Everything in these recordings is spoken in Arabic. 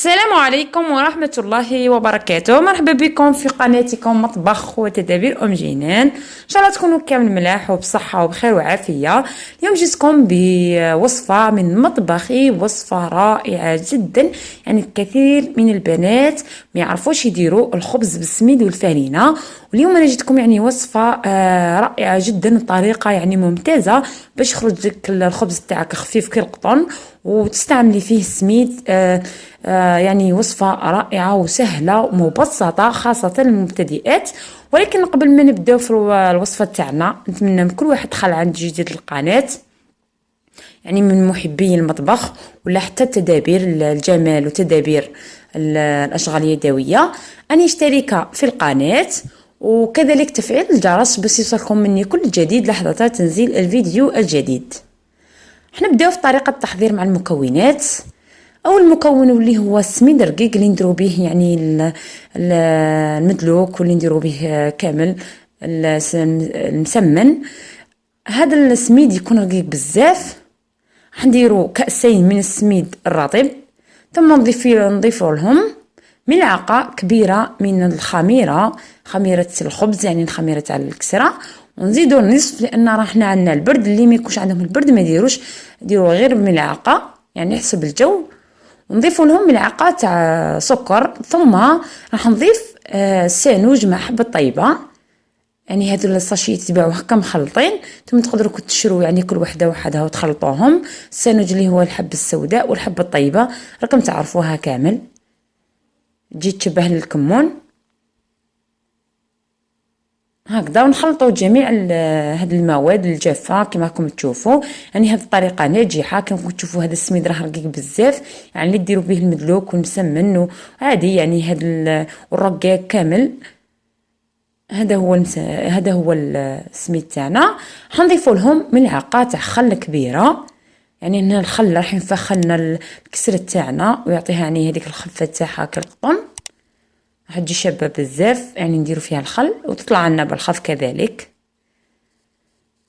السلام عليكم ورحمة الله وبركاته. مرحبا بكم في قناتكم مطبخ وتدابير جنان. ان شاء الله تكونوا كامل ملاح وبصحة وبخير وعافية. اليوم جيتكم بوصفة من مطبخي، وصفة رائعة جدا. يعني الكثير من البنات ما يعرفوش يديروا الخبز بالسميد والفرينة، واليوم انا جيتكم يعني وصفة رائعة جدا، طريقة يعني ممتازة باش يخرج لك الخبز تاعك خفيف كالقطن وتستعملي فيه السميد. يعني وصفة رائعة وسهلة ومبسطة خاصة للمبتدئات. ولكن قبل ما نبداو في الوصفة تاعنا، نتمنى من كل واحد دخل عند جديد القناة، يعني من محبي المطبخ ولا حتى تدابير الجمال وتدابير الأشغال اليدوية، أن يشترك في القناة وكذلك تفعيل الجرس باش يوصلكم مني كل جديد لحظة تنزيل الفيديو الجديد. حنبداو في طريقة التحضير مع المكونات. اول مكون واللي هو السميد الرقيق اللي نديرو به يعني المدلوك، واللي نديرو به كامل المسمن. هذا السميد يكون رقيق بزاف، حنديرو كأسين من السميد الرطب، ثم نضيفو لهم ملعقة كبيرة من الخميرة، خميرة الخبز يعني الخميرة تاع الكسرة، ونزيدو النصف لان راه حنا عندنا البرد. اللي ما يكونش عندهم البرد ما يديروش، ديروا غير بملعقة يعني حسب الجو. ونضيفوا لهم ملعقه تاع سكر، ثم راح نضيف سانوج مع حبه طيبه، يعني هذو الساشيت تباعو هكا مخلطين، ثم تقدروا تشروا يعني كل وحده وحدها وتخلطوهم. السانوج اللي هو الحبه السوداء والحبه الطيبه راكم تعرفوها كامل، تجي تشبه للكمون هكذا. ونخلطوا جميع هاد المواد الجافه كما راكم تشوفوا. يعني هذه الطريقه ناجحه. كما تشوفوا هذا السميد راه رقيق بزاف، يعني اللي ديروا به المدلوك والمسمن وعادي، يعني هذا والرقاق كامل. هذا هو السميد تاعنا. حنضيفوا لهم ملعقه تاع خل كبيره، يعني هنا الخل راح ينفخ لنا الكسره تاعنا ويعطيها يعني هذيك الخفه تاعها كالقطن، راح تجي شابه بزاف. يعني نديرو فيها الخل وتطلع لنا بالخف كذلك.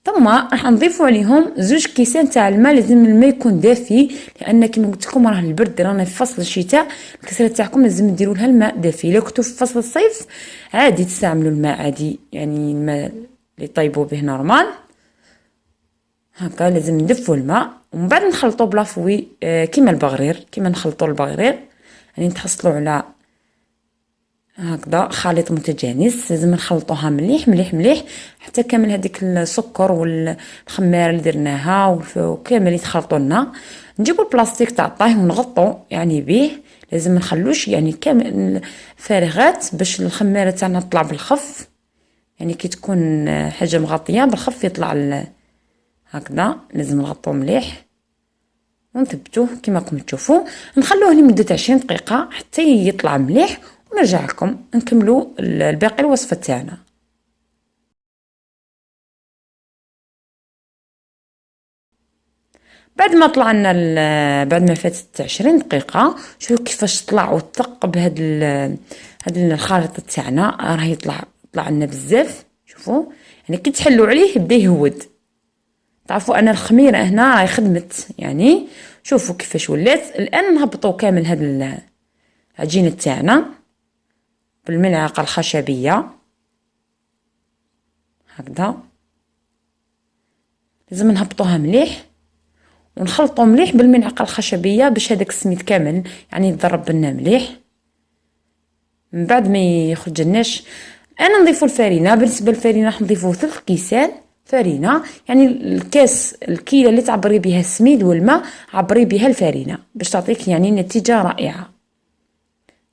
ثم راح نضيفوا عليهم 2 كيسان تاع الماء. لازم الماء يكون دافي، لان كما قلت لكم راه البرد، رانا في فصل الشتاء، الكسره تاعكم لازم ديروا لها الماء دافي. لو كنتو في فصل الصيف عادي تستعملوا الماء عادي، يعني الماء اللي طيبوا به نورمال هكا. لازم ندفوا الماء ومن بعد نخلطوا بلافوي كيما البغرير، كيما نخلطوا البغرير، يعني نتحصلوا على هكذا خليط متجانس. لازم نخلطوها مليح مليح مليح حتى كامل هذيك السكر والخميره اللي درناها وكامل يتخلطوا لنا. نجيبوا البلاستيك تاع الطهي ونغطوا يعني به، لازم ما نخلوش يعني كامل فارغات باش الخميره تاعنا تطلع بالخف. يعني كي تكون حاجه مغطيه بالخف يطلع هكذا. لازم نغطوه مليح ونثبتوه كما راكم تشوفوا. نخلوه لمده 20 دقيقه حتى يطلع مليح، ونرجع لكم نكملوا الباقي الوصفه تاعنا. بعد ما طلعنا بعد ما فاتت 20 دقيقه، شوفوا كيفاش طلع وثقب هاد الخليط تاعنا، راه طلع لنا بزاف. شوفوا يعني كي تحلوا عليه يبدا يهود. تعرفوا ان الخميره هنا راهي خدمت، يعني شوفوا كيفاش ولات. الان نهبطوا كامل هاد العجينه تاعنا بالملعقه الخشبيه هكذا. لازم نهبطوها مليح ونخلطوا مليح بالملعقه الخشبيه باش هذاك السميد كامل يعني يتضرب لنا مليح. من بعد ما يخرج لناش انا نضيفوا الفرينه. بالنسبه للفرينه راح نضيفوا 3 كيسان فرينه، يعني الكاس الكيله اللي تعبري بها السميد والماء عبري بها الفرينه باش تعطيك يعني نتيجه رائعه.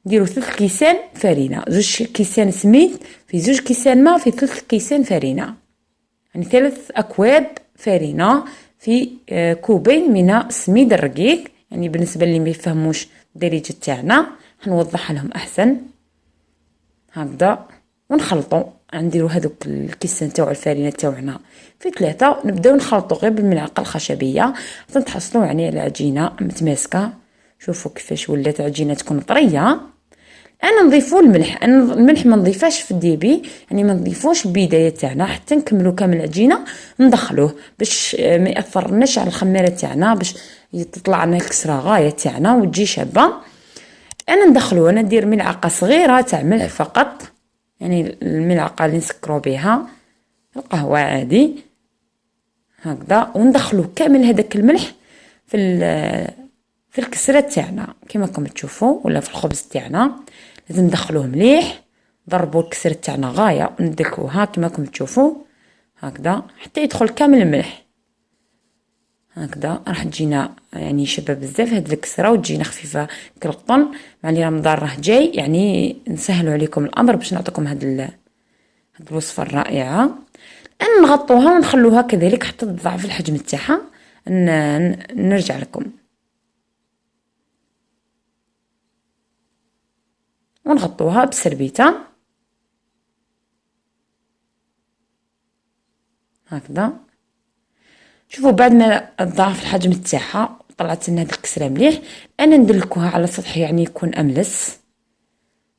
نديرو 3 كيسان فرينه، 2 كيسان سميد في 2 كيسان ماء في 3 كيسان فرينه، يعني 3 اكواب فرينه في كوبين من السميد الرقيق. يعني بالنسبه اللي ما يفهموش الدارجه تاعنا حنوضحها لهم احسن هكذا. ونخلطوا نديروا هذوك الكيسان تاع الفرينه تاعنا في 3، نبداو نخلطوا غير بالملعقه الخشبيه حتى نتحصلوا يعني على عجينه متماسكه. شوفوا كيفاش ولات عجينه تكون طريه. انا نضيفوا الملح. انا الملح ما نضيفاش في الديبي، يعني ما نضيفوش البدايه تاعنا حتى نكملوا كامل العجينه ندخلوه باش ما ياثرناش على الخميره تاعنا، باش تطلع لنا الكسره غايه تاعنا وتجي شابه. انا ندخلو، انا ندير ملعقه صغيره تاع ملح فقط، يعني الملعقه اللي نسكرو بها القهوه عادي هكذا، وندخلو كامل هذاك الملح في الكسره تاعنا كما راكم تشوفوا، ولا في الخبز تاعنا. لازم ندخلوه مليح، ضربوا الكسره تاعنا غايه وندلكوها كما راكم تشوفوا هكذا حتى يدخل كامل الملح هكذا. راح تجينا يعني شابه بزاف هاد الكسره، وتجينا خفيفه كالقطن. مع لي رمضان راه جاي، يعني نسهلوا عليكم الامر باش نعطيكم هاد الوصفه الرائعه. ان نغطوها ونخلوها كذلك حتى تضاعف الحجم تاعها. نرجع لكم ونغطوها بسربيته هكذا. شوفوا بعد ما تضاعف الحجم تاعها طلعت لنا هذه الكسره مليح، انا ندلكوها على سطح يعني يكون املس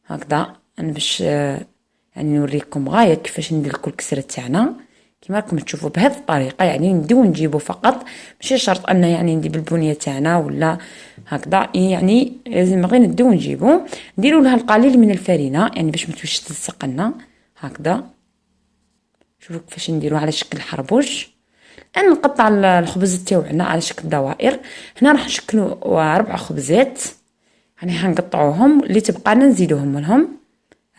هكذا. انا باش يعني نوريكم غايه كيفاش ندلكو الكسره تاعنا كما راكم تشوفوا بهذه الطريقه. يعني نديو نجيبو فقط، ماشي شرط ان يعني ندير بالبنيه تاعنا ولا هكذا، يعني لازم غير نديو نجيبو. نديروا لها القليل من الفرينه يعني باش ما توليش تلصق لنا هكذا. شوفوا كيفاش نديروها على شكل حربوش. انا نقطع الخبز تاعنا على شكل دوائر. هنا راح نشكلوا 4 خبزات، يعني هنقطعوهم اللي تبقانا نزيدوهم لهم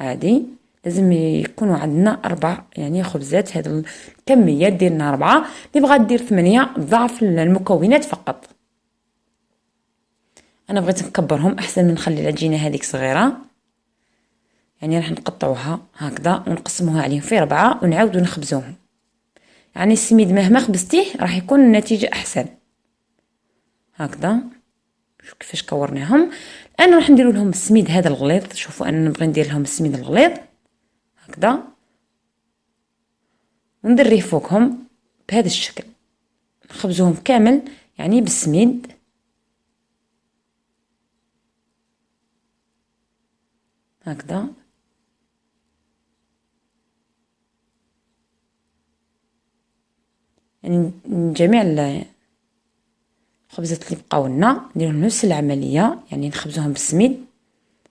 عادي. لازم يكونوا عندنا 4 يعني خبزات. هذه الكميه ديرنا 4، اللي بغات دير 8 ضعف المكونات فقط. انا بغيت نكبرهم احسن من نخلي العجينه هذيك صغيره. يعني راح نقطعوها هكذا ونقسموها عليهم في 4 ونعاودوا نخبزوهم. يعني السميد مهما خبزتيه راح يكون النتيجه احسن هكذا. شوف كيفاش كورناهم. انا راح ندير لهم السميد هذا الغليظ. شوفوا انا نبغي ندير لهم السميد الغليظ هكذا، وندريه فوقهم بهذا الشكل. نخبزوهم كامل يعني بالسميد هكذا. يعني جميع الخبزات اللي بقاو لنا نديرهم نفس العمليه، يعني نخبزوهم بالسميد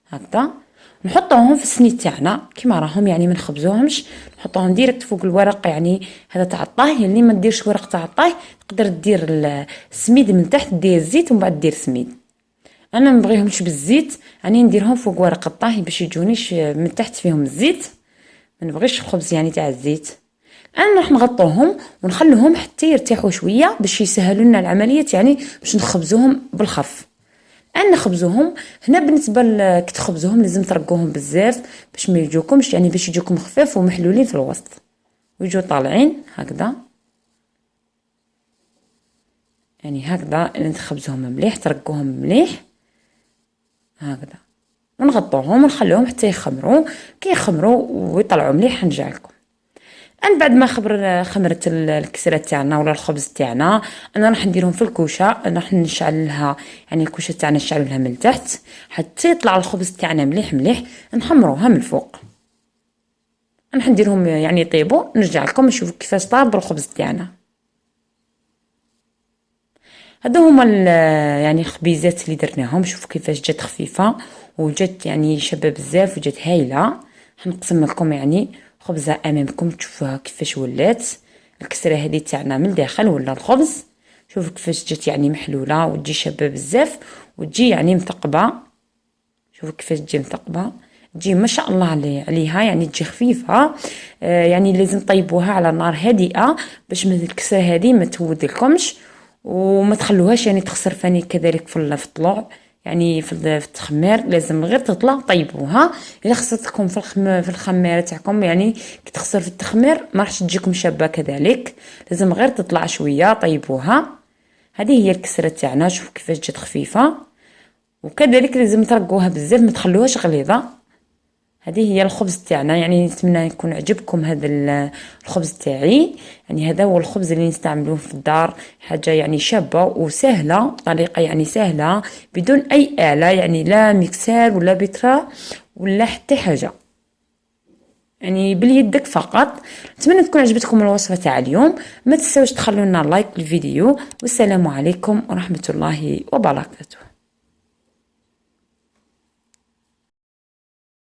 هكذا، نحطوهم في السنيد تاعنا كيما راهم. يعني ما نخبزوهمش، نحطوهم ديريكت فوق الورق. يعني هذا تاع الطهي اللي ما ديرش ورق تاع الطهي تقدر دير السميد من تحت، دير الزيت ومن بعد دير سميد. انا ما نبغيهمش بالزيت، يعني نديرهم فوق ورق الطهي باش يجونيش من تحت فيهم الزيت. ما نبغيش الخبز يعني تاع الزيت. انا راح نغطوهم ونخلوهم حتى يرتاحوا شويه باش يسهلوا لنا العمليه، يعني باش نخبزوهم بالخف. انا نخبزوهم هنا بالنسبه كي تخبزوهم لازم ترقوهم بزاف باش ما يجوكمش، يعني باش يجوكم خفاف ومحلولين في الوسط ويجوا طالعين هكذا. يعني هكذا نخبزوهم مليح، ترقوهم مليح هكذا، ونغطوهم ونخليهم حتى يخمروا. كي يخمروا ويطلعوا مليح نرجع لكم. انا بعد ما خمرت الكسره تاعنا ولا الخبز تاعنا، انا راح نديرهم في الكوشه. راح نشعل لها يعني الكوشه تاعنا نشعل لها من تحت حتى يطلع الخبز تاعنا مليح مليح. نحمروها من الفوق. راح نديرهم يعني يطيبوا، نرجع لكم نشوفوا كيفاش طاب الخبز تاعنا. هذا هما يعني الخبيزات اللي درناهم. شوفوا كيفاش جات خفيفه وجات يعني شابه بزاف وجات هايله. حنقسم لكم يعني خبزه امامكم تشوفوها كيفاش ولات الكسره هذه تاعنا من الداخل ولا الخبز. شوفوا كيفاش جات يعني محلوله وتجي شابه بزاف وتجي يعني مثقبه. شوفوا كيفاش تجي مثقبه، تجي ما شاء الله عليها، يعني تجي خفيفه. يعني لازم طيبوها على نار هادئه باش من الكسره هذه ما تود لكمش وما تخلوهاش يعني تخسر فاني كذلك في الطلوع. يعني في التخمير لازم غير تطلع طيبوها. الا خسرتكم في الخميره تاعكم يعني كي تخسر في التخمير ما راحش تجيكم شابه كذلك. لازم غير تطلع شويه طيبوها. هذه هي الكسره تاعنا. شوفوا كيفاش جات خفيفه، وكذلك لازم ترقوها بزاف ما تخلوهاش غليظه. هذه هي الخبز تاعنا. يعني نتمنى يكون عجبكم هذا الخبز تاعي. يعني هذا هو الخبز اللي نستعملوه في الدار، حاجه يعني شابه وسهله، طريقه يعني سهله بدون اي آلة، يعني لا ميكسر ولا بيترا ولا حتى حاجه، يعني باليدك فقط. نتمنى تكون عجبتكم الوصفه تاع اليوم. ما تنساوش تخلوا لنا لايك للفيديو، والسلام عليكم ورحمه الله وبركاته.